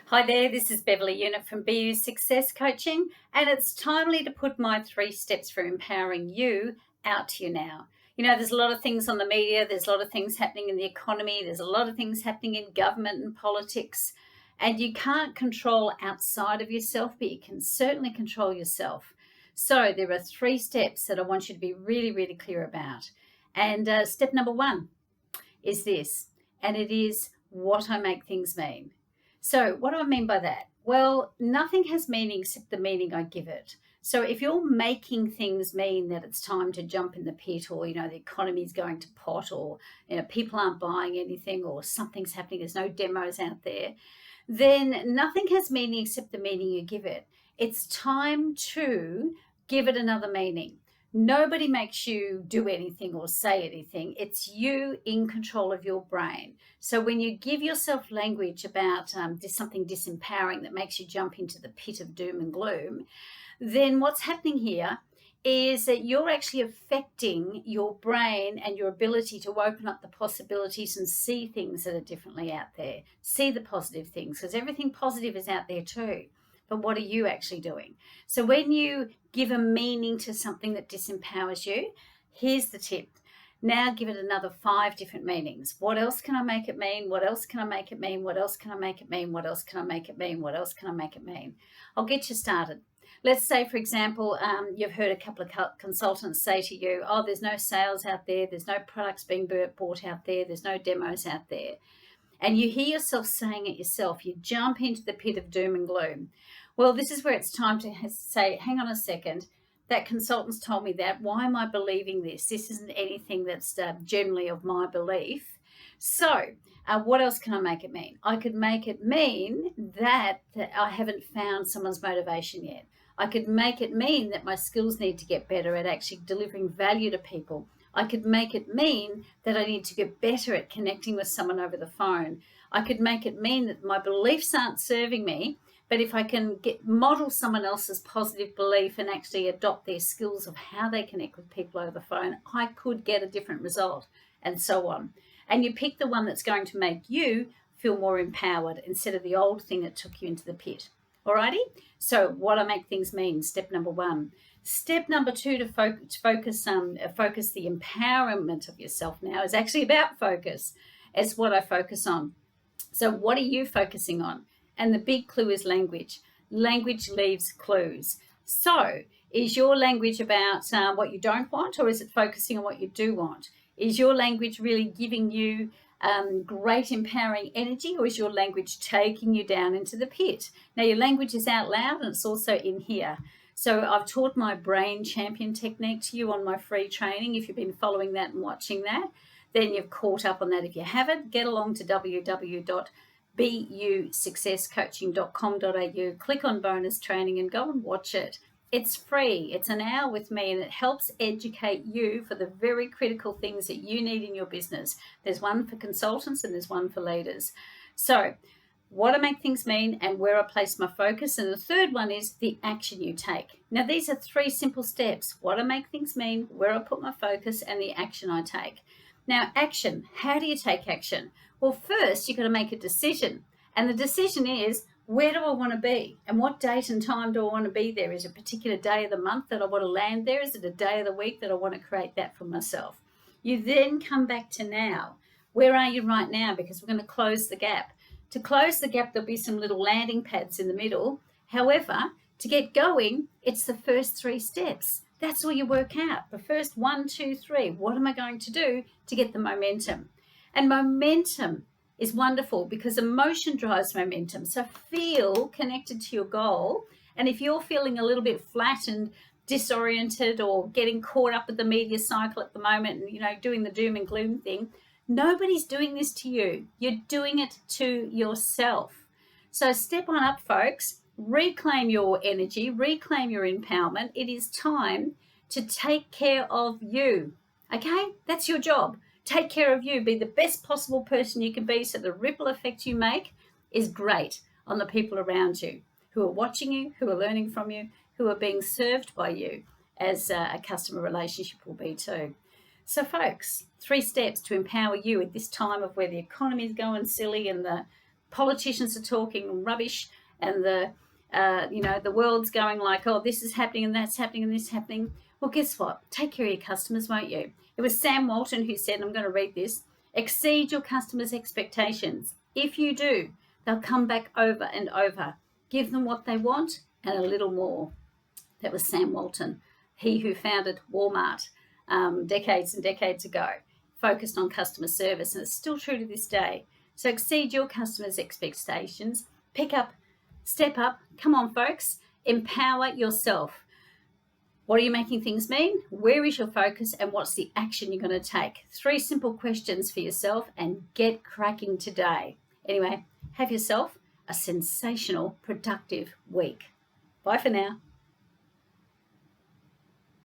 Hi there, this is Beverly Unit from Bysc Success Coaching, and it's timely to put my 3 steps for empowering you out to you now. There's a lot of things on the media, there's a lot of things happening in the economy, there's a lot of things happening in government and politics, and you can't control outside of yourself, but you can certainly control yourself. So there are 3 steps that I want you to be really, really clear about. And step number 1 is this, and it is what I make things mean. So, what do I mean by that? Well, nothing has meaning except the meaning I give it. So, if you're making things mean that it's time to jump in the pit, or the economy is going to pot, or people aren't buying anything, or something's happening, there's no demos out there, then nothing has meaning except the meaning you give it. It's time to give it another meaning. Nobody makes you do anything or say anything. It's you in control of your brain. So when you give yourself language about something disempowering that makes you jump into the pit of doom and gloom, then what's happening here is that you're actually affecting your brain and your ability to open up the possibilities and see things that are differently out there. See the positive things, because everything positive is out there too. But what are you actually doing? So when you give a meaning to something that disempowers you, here's the tip. Now give it another 5 different meanings. What else can I make it mean? What else can I make it mean? What else can I make it mean? What else can I make it mean? What else can I make it mean? I'll get you started. Let's say, for example, you've heard a couple of consultants say to you, oh, there's no sales out there, there's no products being bought out there, there's no demos out there. And you hear yourself saying it yourself, you jump into the pit of doom and gloom. Well, this is where it's time to say, hang on a second, that consultant's told me that. Why am I believing this? This isn't anything that's generally of my belief. So what else can I make it mean? I could make it mean that I haven't found someone's motivation yet. I could make it mean that my skills need to get better at actually delivering value to people. I could make it mean that I need to get better at connecting with someone over the phone. I could make it mean that my beliefs aren't serving me, but if I can model someone else's positive belief and actually adopt their skills of how they connect with people over the phone, I could get a different result, and so on. And you pick the one that's going to make you feel more empowered instead of the old thing that took you into the pit. Alrighty? So what I make things mean, step number 1. Step number 2 to focus the empowerment of yourself now is actually about focus. It's what I focus on. So what are you focusing on? And the big clue is language. Language leaves clues. So is your language about what you don't want, or is it focusing on what you do want? Is your language really giving you great empowering energy, or is your language taking you down into the pit? Now, your language is out loud and it's also in here. So I've taught my brain champion technique to you on my free training. If you've been following that and watching that, then you've caught up on that. If you haven't, get along to www.busuccesscoaching.com.au, click on bonus training and go and watch it. It's free. It's an hour with me, and it helps educate you for the very critical things that you need in your business. There's one for consultants and there's one for leaders. So what I make things mean and where I place my focus. And the third one is the action you take. Now, these are 3 simple steps. What I make things mean, where I put my focus, and the action I take. Now, action. How do you take action? Well, first, you've got to make a decision. And the decision is, where do I want to be? And what date and time do I want to be there? Is it a particular day of the month that I want to land there? Is it a day of the week that I want to create that for myself? You then come back to now. Where are you right now? Because we're going to close the gap. To close the gap, there'll be some little landing pads in the middle. However, to get going, it's the first 3 steps. That's all you work out. The first 1, 2, 3. What am I going to do to get the momentum? And momentum is wonderful because emotion drives momentum. So feel connected to your goal. And if you're feeling a little bit flat and disoriented or getting caught up with the media cycle at the moment and, doing the doom and gloom thing, nobody's doing this to you. You're doing it to yourself. So step on up, folks. Reclaim your energy. Reclaim your empowerment. It is time to take care of you. Okay? That's your job. Take care of you. Be the best possible person you can be so the ripple effect you make is great on the people around you who are watching you, who are learning from you, who are being served by you, as a customer relationship will be too. So, folks, 3 steps to empower you at this time of where the economy is going silly and the politicians are talking rubbish, and the world's going like, oh, this is happening and that's happening and this is happening. Well, guess what? Take care of your customers, won't you? It was Sam Walton who said, I'm going to read this, exceed your customers' expectations. If you do, they'll come back over and over. Give them what they want and a little more. That was Sam Walton, he who founded Walmart decades and decades ago, focused on customer service, and it's still true to this day. So exceed your customers' expectations, pick up, step up, come on folks, empower yourself. What are you making things mean? Where is your focus, and what's the action you're going to take? 3 simple questions for yourself, and get cracking today. Anyway, have yourself a sensational, productive week. Bye for now.